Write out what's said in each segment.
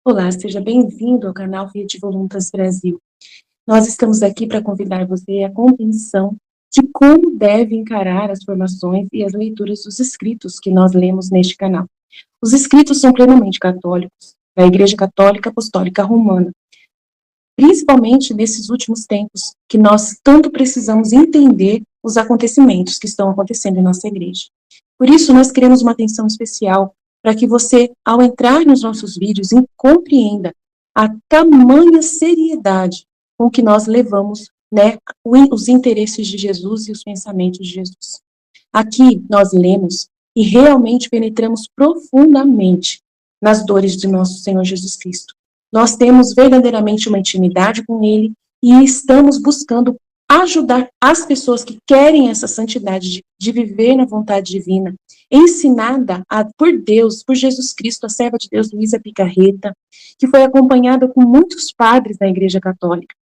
Olá, seja bem-vindo ao canal Rede Voluntas Brasil. Nós estamos aqui para convidar você à compreensão de como deve encarar as formações e as leituras dos escritos que nós lemos neste canal. Os escritos são plenamente católicos, da Igreja Católica Apostólica Romana, principalmente nesses últimos tempos, que nós tanto precisamos entender os acontecimentos que estão acontecendo em nossa igreja. Por isso, nós queremos uma atenção especial para que você, ao entrar nos nossos vídeos, compreenda a tamanha seriedade com que nós levamos, né, os interesses de Jesus e os pensamentos de Jesus. Aqui nós lemos e realmente penetramos profundamente nas dores de nosso Senhor Jesus Cristo. Nós temos verdadeiramente uma intimidade com Ele e estamos buscando ajudar as pessoas que querem essa santidade de viver na vontade divina, ensinada por Deus, por Jesus Cristo, a serva de Deus, Luísa Picarreta, que foi acompanhada com muitos padres da Igreja Católica.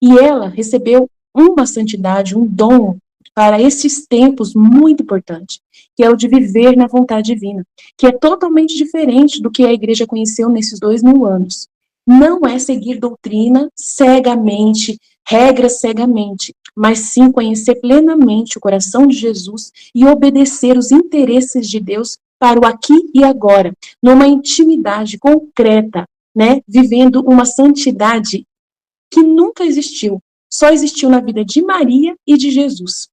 E ela recebeu uma santidade, um dom para esses tempos muito importante, que é o de viver na vontade divina, que é totalmente diferente do que a igreja conheceu nesses 2000 anos. Não é seguir doutrina cegamente, regras cegamente, mas sim conhecer plenamente o coração de Jesus e obedecer os interesses de Deus para o aqui e agora, numa intimidade concreta, né, vivendo uma santidade que nunca existiu, só existiu na vida de Maria e de Jesus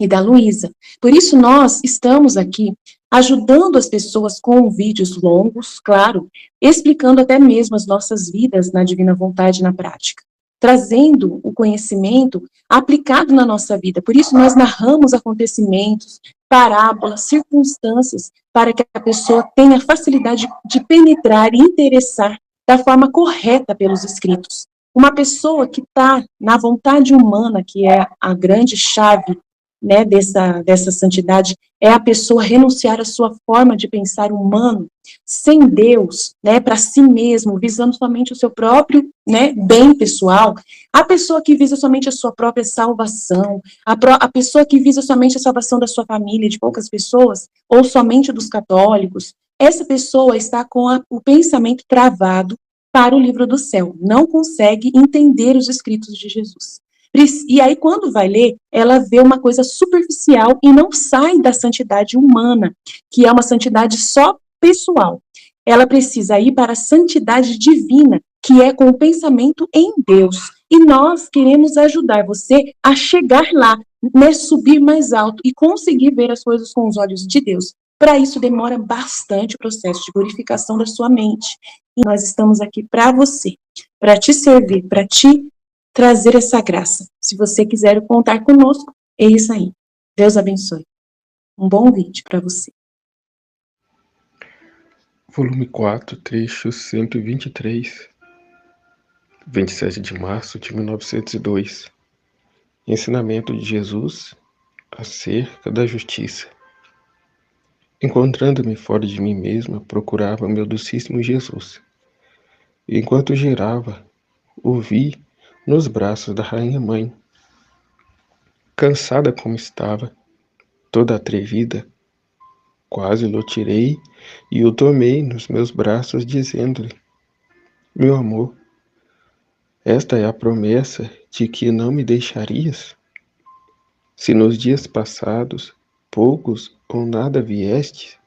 e da Luísa. Por isso nós estamos aqui ajudando as pessoas com vídeos longos, claro, explicando até mesmo as nossas vidas na divina vontade na prática, trazendo o conhecimento aplicado na nossa vida. Por isso nós narramos acontecimentos, parábolas, circunstâncias, para que a pessoa tenha facilidade de penetrar e interessar da forma correta pelos escritos. Uma pessoa que está na vontade humana, que é a grande chave, né, dessa santidade, é a pessoa renunciar à sua forma de pensar humano, sem Deus, né, para si mesmo, visando somente o seu próprio, né, bem pessoal. A pessoa que visa somente a sua própria salvação, a pessoa que visa somente a salvação da sua família, de poucas pessoas, ou somente dos católicos, essa pessoa está com o pensamento travado para o livro do céu, não consegue entender os escritos de Jesus. E aí, quando vai ler, ela vê uma coisa superficial e não sai da santidade humana, que é uma santidade só pessoal. Ela precisa ir para a santidade divina, que é com o pensamento em Deus. E nós queremos ajudar você a chegar lá, né, subir mais alto e conseguir ver as coisas com os olhos de Deus. Para isso, demora bastante o processo de purificação da sua mente. E nós estamos aqui para você, para te servir, para te trazer essa graça. Se você quiser contar conosco, é isso aí. Deus abençoe. Um bom vídeo para você. Volume 4, trecho 123, 27 de março de 1902. Ensinamento de Jesus acerca da justiça. Encontrando-me fora de mim mesma, procurava meu docíssimo Jesus. E enquanto girava, o vi nos braços da rainha mãe. Cansada como estava, toda atrevida, quase o tirei e o tomei nos meus braços, dizendo-lhe: meu amor, esta é a promessa de que não me deixarias? Se nos dias passados poucos ou nada vieste,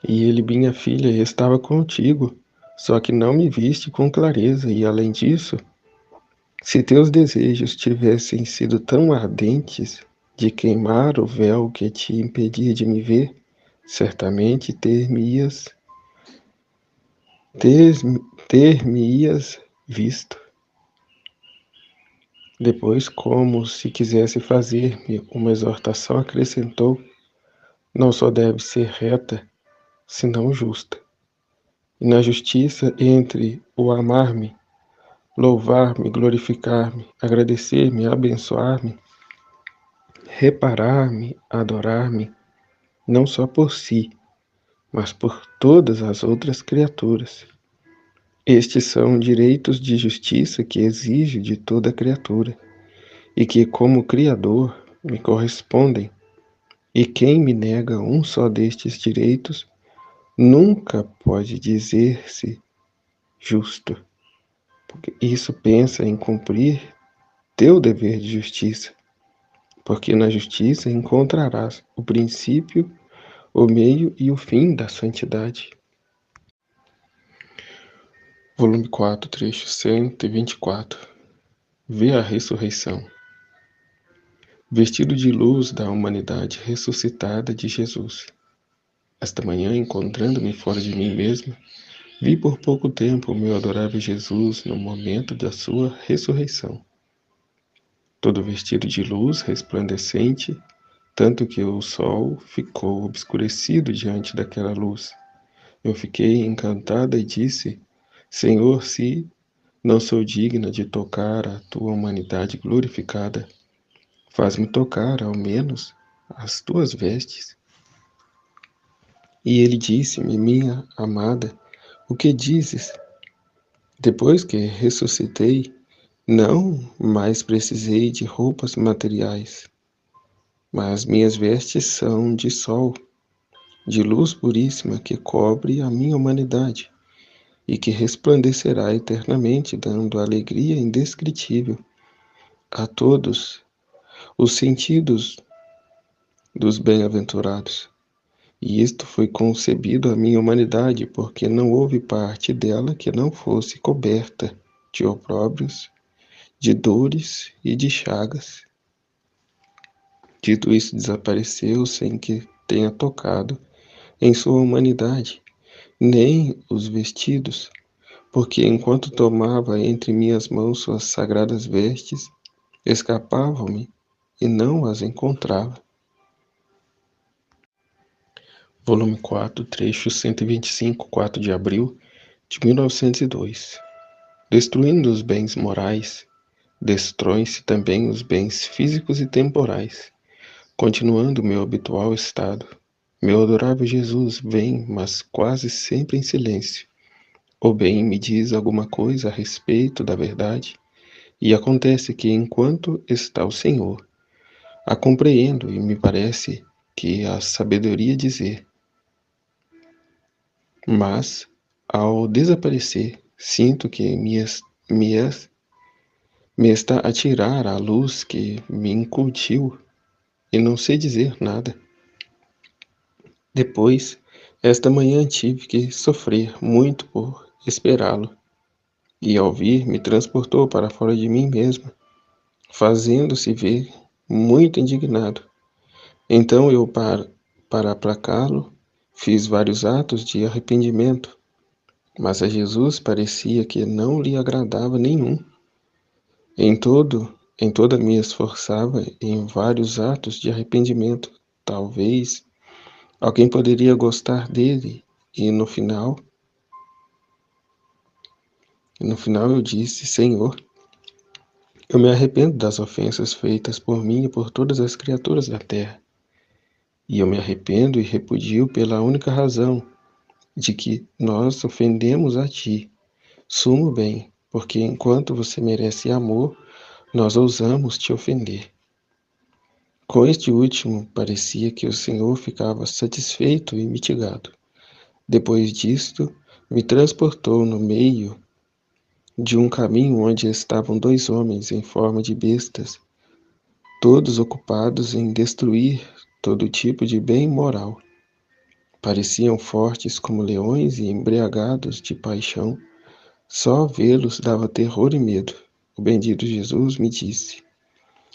e ele, minha filha, estava contigo, só que não me viste com clareza, e além disso, se teus desejos tivessem sido tão ardentes de queimar o véu que te impedia de me ver, certamente ter-me-ias visto. Depois, como se quisesse fazer-me uma exortação, acrescentou: não só deve ser reta, senão justa. E na justiça entre o amar-me, louvar-me, glorificar-me, agradecer-me, abençoar-me, reparar-me, adorar-me, não só por si, mas por todas as outras criaturas. Estes são direitos de justiça que exijo de toda criatura, e que, como Criador, me correspondem, e quem me nega um só destes direitos nunca pode dizer-se justo, porque isso pensa em cumprir teu dever de justiça, porque na justiça encontrarás o princípio, o meio e o fim da santidade. Volume 4, trecho 124. Vê a ressurreição. Vestido de luz da humanidade ressuscitada de Jesus. Esta manhã, encontrando-me fora de mim mesmo, vi por pouco tempo o meu adorável Jesus no momento da sua ressurreição. Todo vestido de luz resplandecente, tanto que o sol ficou obscurecido diante daquela luz. Eu fiquei encantada e disse: Senhor, se não sou digna de tocar a tua humanidade glorificada, faz-me tocar, ao menos, as tuas vestes. E ele disse-me: Minha amada, o que dizes? Depois que ressuscitei, não mais precisei de roupas materiais, mas minhas vestes são de sol, de luz puríssima que cobre a minha humanidade e que resplandecerá eternamente, dando alegria indescritível a todos os sentidos dos bem-aventurados. E isto foi concebido à minha humanidade, porque não houve parte dela que não fosse coberta de opróbrios, de dores e de chagas. Dito isso, desapareceu sem que tenha tocado em sua humanidade, nem os vestidos, porque enquanto tomava entre minhas mãos suas sagradas vestes, escapavam-me e não as encontrava. Volume 4, trecho 125, 4 de abril de 1902. Destruindo os bens morais, destroem-se também os bens físicos e temporais. Continuando meu habitual estado, meu adorável Jesus vem, mas quase sempre em silêncio. Ou bem me diz alguma coisa a respeito da verdade, e acontece que enquanto está o Senhor, a compreendo e me parece que a sabedoria dizer. Mas, ao desaparecer, sinto que me está a tirar a luz que me incutiu e não sei dizer nada. Depois, esta manhã tive que sofrer muito por esperá-lo, e ao vir me transportou para fora de mim mesmo, fazendo-se ver muito indignado. Então eu, para aplacá-lo, fiz vários atos de arrependimento, mas a Jesus parecia que não lhe agradava nenhum. Em toda me esforçava em vários atos de arrependimento. Talvez alguém poderia gostar dele, e no final eu disse: Senhor, eu me arrependo das ofensas feitas por mim e por todas as criaturas da terra. E eu me arrependo e repudio pela única razão de que nós ofendemos a ti, sumo bem, porque enquanto você merece amor, nós ousamos te ofender. Com este último, parecia que o Senhor ficava satisfeito e mitigado. Depois disto, me transportou no meio de um caminho onde estavam dois homens em forma de bestas, todos ocupados em destruir todo tipo de bem moral. Pareciam fortes como leões e embriagados de paixão. Só vê-los dava terror e medo. O bendito Jesus me disse: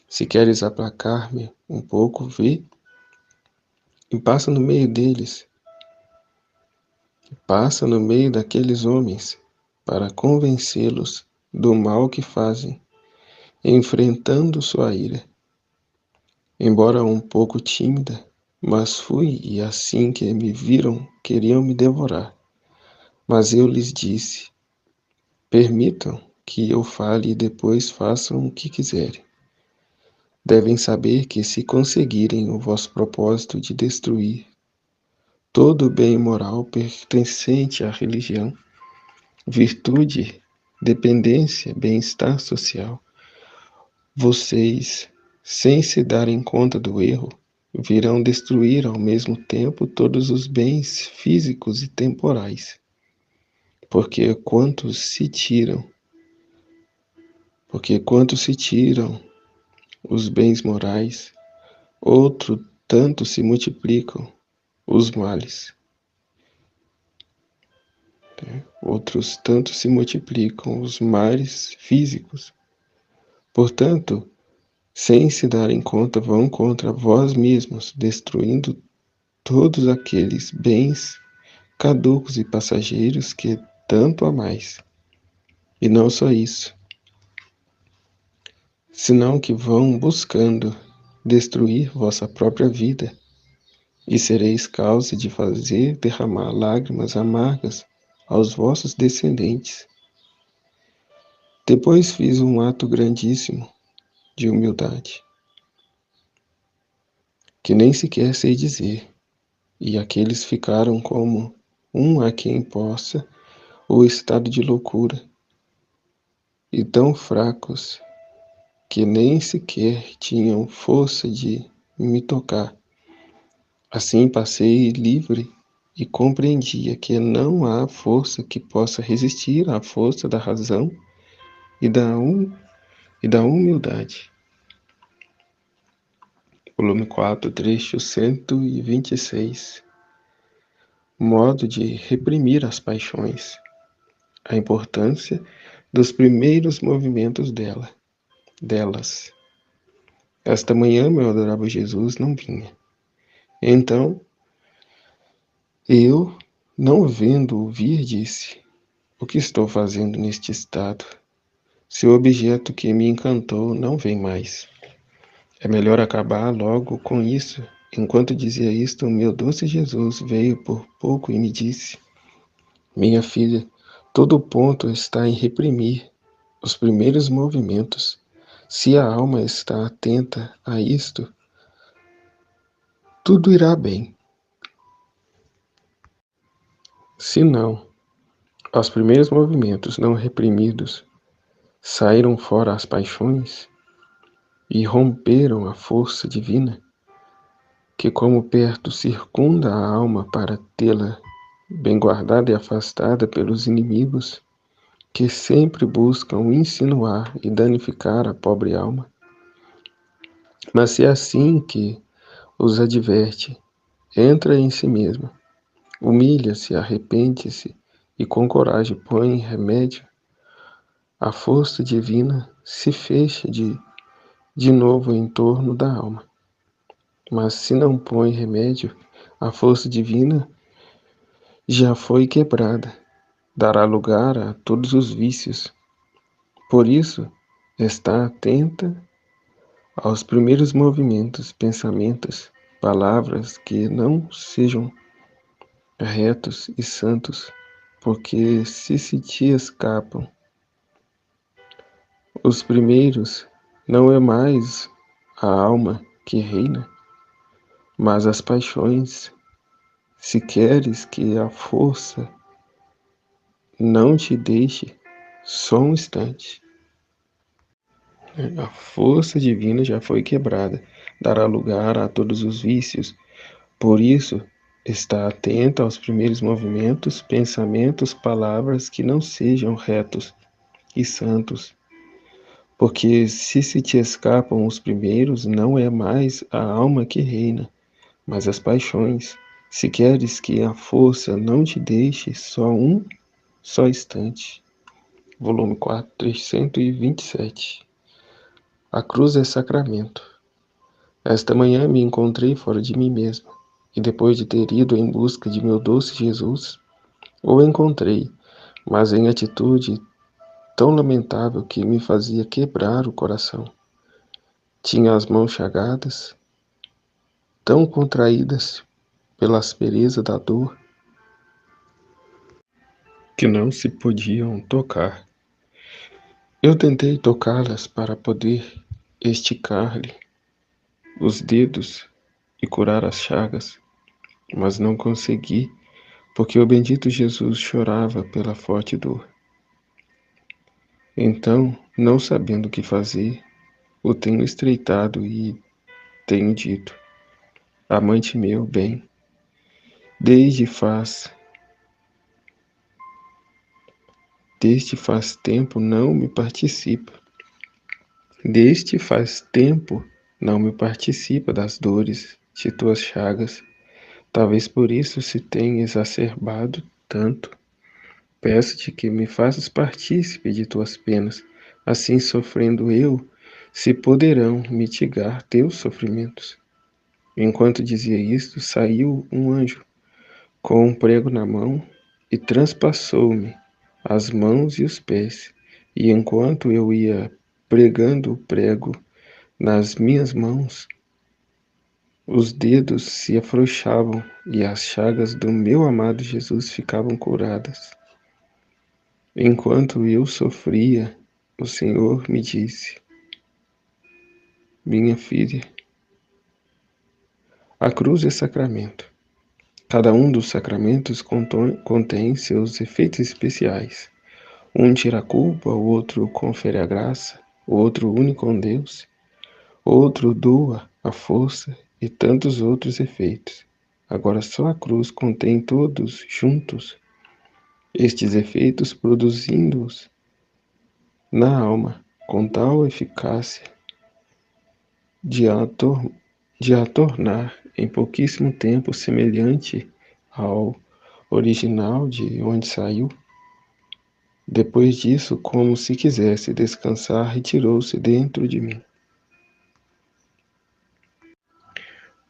Se queres aplacar-me um pouco, vê e passa no meio deles, passa no meio daqueles homens, para convencê-los do mal que fazem, enfrentando sua ira. Embora um pouco tímida, mas fui, e assim que me viram, queriam me devorar. Mas eu lhes disse: Permitam que eu fale e depois façam o que quiserem. Devem saber que, se conseguirem o vosso propósito de destruir todo o bem moral pertencente à religião, virtude, dependência, bem-estar social, Vocês, sem se darem conta do erro, virão destruir ao mesmo tempo todos os bens físicos e temporais. Porque quanto se tiram os bens morais, outro tanto se multiplicam os males. Outros tanto se multiplicam os males físicos. Portanto, sem se darem conta, vão contra vós mesmos, destruindo todos aqueles bens caducos e passageiros que tanto amais. E não só isso, senão que vão buscando destruir vossa própria vida, e sereis causa de fazer derramar lágrimas amargas aos vossos descendentes. Depois fiz um ato grandíssimo de humildade, que nem sequer sei dizer, e aqueles ficaram como um a quem possa o estado de loucura, e tão fracos que nem sequer tinham força de me tocar. Assim passei livre e compreendia que não há força que possa resistir à força da razão e da humildade. Volume 4, trecho 126. Modo de reprimir as paixões. A importância dos primeiros movimentos delas. Esta manhã, meu adorável Jesus não vinha. Então, eu, não vendo-o vir, disse: o que estou fazendo neste estado? Se o objeto que me encantou não vem mais. É melhor acabar logo com isso. Enquanto dizia isto, o meu doce Jesus veio por pouco e me disse: minha filha, todo o ponto está em reprimir os primeiros movimentos. Se a alma está atenta a isto, tudo irá bem. Se não, os primeiros movimentos não reprimidos saíram fora as paixões e romperam a força divina, que como perto circunda a alma para tê-la bem guardada e afastada pelos inimigos, que sempre buscam insinuar e danificar a pobre alma. Mas se é assim que os adverte, entra em si mesma, humilha-se, arrepende-se e com coragem põe remédio, a força divina se fecha de novo em torno da alma. Mas se não põe remédio, a força divina já foi quebrada, dará lugar a todos os vícios. Por isso, está atenta aos primeiros movimentos, pensamentos, palavras que não sejam retos e santos, porque se te escapam os primeiros, não é mais a alma que reina, mas as paixões. Se queres que a força não te deixe só um instante, a força divina já foi quebrada, dará lugar a todos os vícios. Por isso, está atenta aos primeiros movimentos, pensamentos, palavras que não sejam retos e santos. Porque se te escapam os primeiros, não é mais a alma que reina, mas as paixões. Se queres que a força não te deixe só instante. Volume 4, 327. A cruz é sacramento. Esta manhã me encontrei fora de mim mesmo, e depois de ter ido em busca de meu doce Jesus, o encontrei, mas em atitude tão lamentável que me fazia quebrar o coração. Tinha as mãos chagadas, tão contraídas pela aspereza da dor, que não se podiam tocar. Eu tentei tocá-las para poder esticar-lhe os dedos e curar as chagas, mas não consegui, porque o bendito Jesus chorava pela forte dor. Então, não sabendo o que fazer, o tenho estreitado e tenho dito: amante meu, bem, desde faz tempo não me participa. Deste faz tempo não me participa das dores de tuas chagas. Talvez por isso se tenha exacerbado tanto. Peço-te que me faças partícipe de tuas penas. Assim, sofrendo eu, se poderão mitigar teus sofrimentos. Enquanto dizia isto, saiu um anjo com um prego na mão e transpassou-me as mãos e os pés. E enquanto eu ia pregando o prego nas minhas mãos, os dedos se afrouxavam e as chagas do meu amado Jesus ficavam curadas. Enquanto eu sofria, o Senhor me disse: minha filha, a cruz é sacramento. Cada um dos sacramentos contém seus efeitos especiais. Um tira a culpa, o outro confere a graça, o outro une com Deus, outro doa a força e tantos outros efeitos. Agora só a cruz contém todos juntos estes efeitos, produzindo-os na alma com tal eficácia de a tornar em pouquíssimo tempo semelhante ao original de onde saiu. Depois disso, como se quisesse descansar, retirou-se dentro de mim.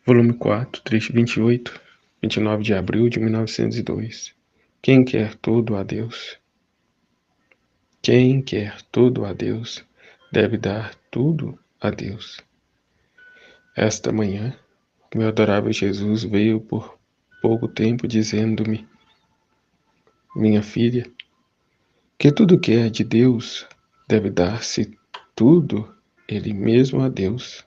Volume 4, trecho 28, 29 de abril de 1902. Quem quer tudo a Deus? Quem quer tudo a Deus, deve dar tudo a Deus. Esta manhã, meu adorável Jesus veio por pouco tempo dizendo-me: minha filha, que tudo que é de Deus deve dar-se tudo Ele mesmo a Deus.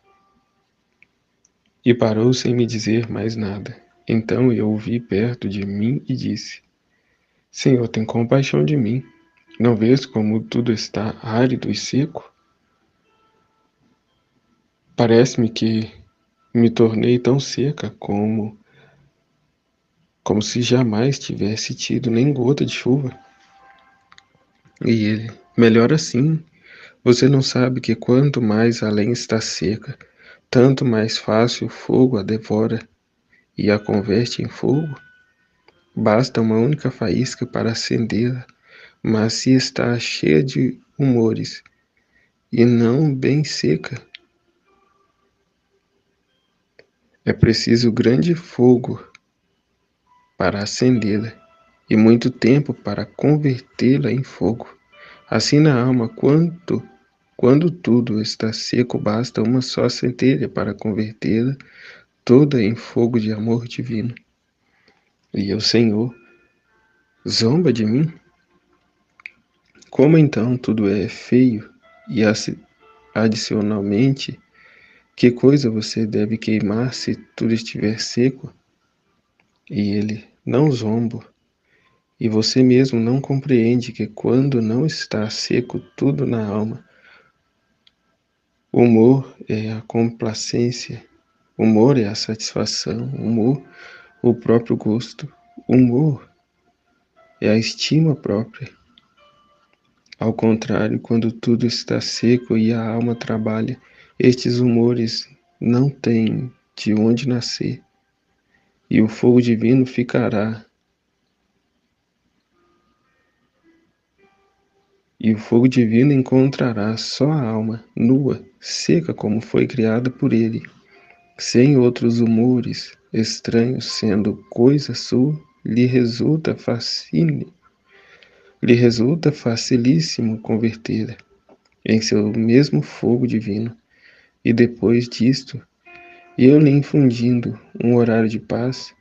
E parou sem me dizer mais nada. Então eu o vi perto de mim e disse: Senhor, tem compaixão de mim. Não vês como tudo está árido e seco? Parece-me que me tornei tão seca como se jamais tivesse tido nem gota de chuva. E ele: melhor assim. Você não sabe que quanto mais a lenha está seca, tanto mais fácil o fogo a devora e a converte em fogo? Basta uma única faísca para acendê-la, mas se está cheia de humores e não bem seca, é preciso grande fogo para acendê-la e muito tempo para convertê-la em fogo. Assim na alma, quando tudo está seco, basta uma só centelha para convertê-la toda em fogo de amor divino. E o Senhor zomba de mim? Como então tudo é feio e adicionalmente, que coisa você deve queimar se tudo estiver seco? E ele: não zombo. E você mesmo não compreende que quando não está seco tudo na alma, o humor é a complacência, o humor é a satisfação, o humor, o próprio gosto, o humor é a estima própria. Ao contrário, quando tudo está seco e a alma trabalha, estes humores não têm de onde nascer, e o fogo divino ficará. E o fogo divino encontrará só a alma, nua, seca como foi criada por ele, sem outros humores, estranhos, sendo coisa sua, lhe resulta facilíssimo convertê-la em seu mesmo fogo divino, e depois disto, eu lhe infundindo um horário de paz,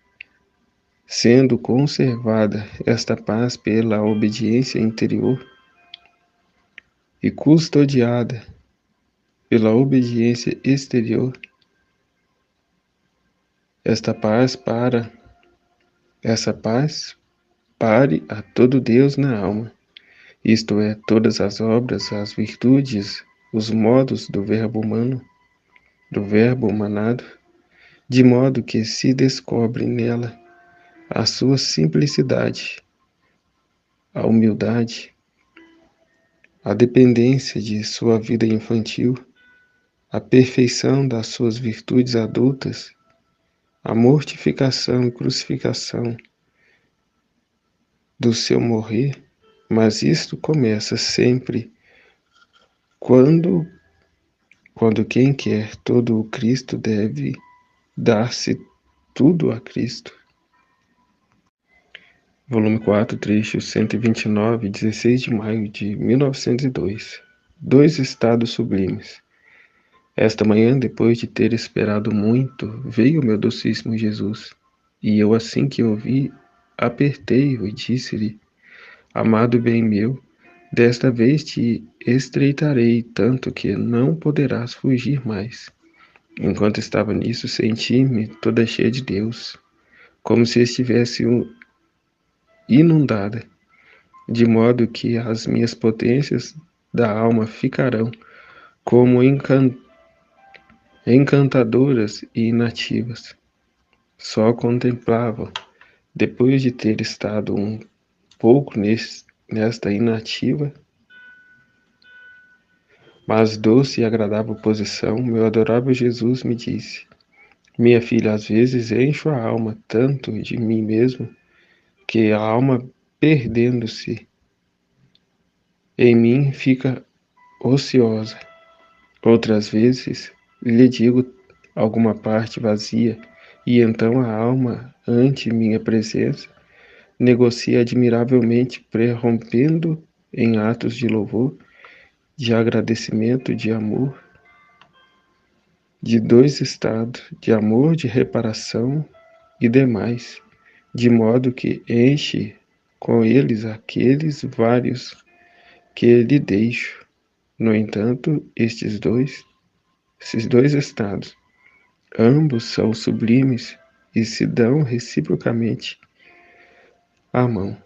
sendo conservada esta paz pela obediência interior e custodiada pela obediência exterior, essa paz pare a todo Deus na alma, isto é, todas as obras, as virtudes, os modos do verbo humano, do verbo humanado, de modo que se descobre nela a sua simplicidade, a humildade, a dependência de sua vida infantil, a perfeição das suas virtudes adultas, a mortificação e crucificação do seu morrer, mas isto começa sempre quando quem quer todo o Cristo deve dar-se tudo a Cristo. Volume 4, trecho 129, 16 de maio de 1902. Dois estados sublimes. Esta manhã, depois de ter esperado muito, veio meu docíssimo Jesus, e eu, assim que o vi, apertei-o e disse-lhe: Amado bem meu, desta vez te estreitarei tanto que não poderás fugir mais. Enquanto estava nisso, senti-me toda cheia de Deus, como se estivesse inundada, de modo que as minhas potências da alma ficarão como encantadoras e inativas. Só contemplava, depois de ter estado um pouco nesta inativa, mas doce e agradável posição, meu adorável Jesus me disse: Minha filha, às vezes encho a alma tanto de mim mesmo, que a alma, perdendo-se em mim, fica ociosa. Outras vezes lhe digo alguma parte vazia, e então a alma, ante minha presença, negocia admiravelmente, prerrompendo em atos de louvor, de agradecimento, de amor, de dois estados, de amor, de reparação e demais, de modo que enche com eles aqueles vários que lhe deixo. No entanto, esses dois estados, ambos são sublimes e se dão reciprocamente a mão.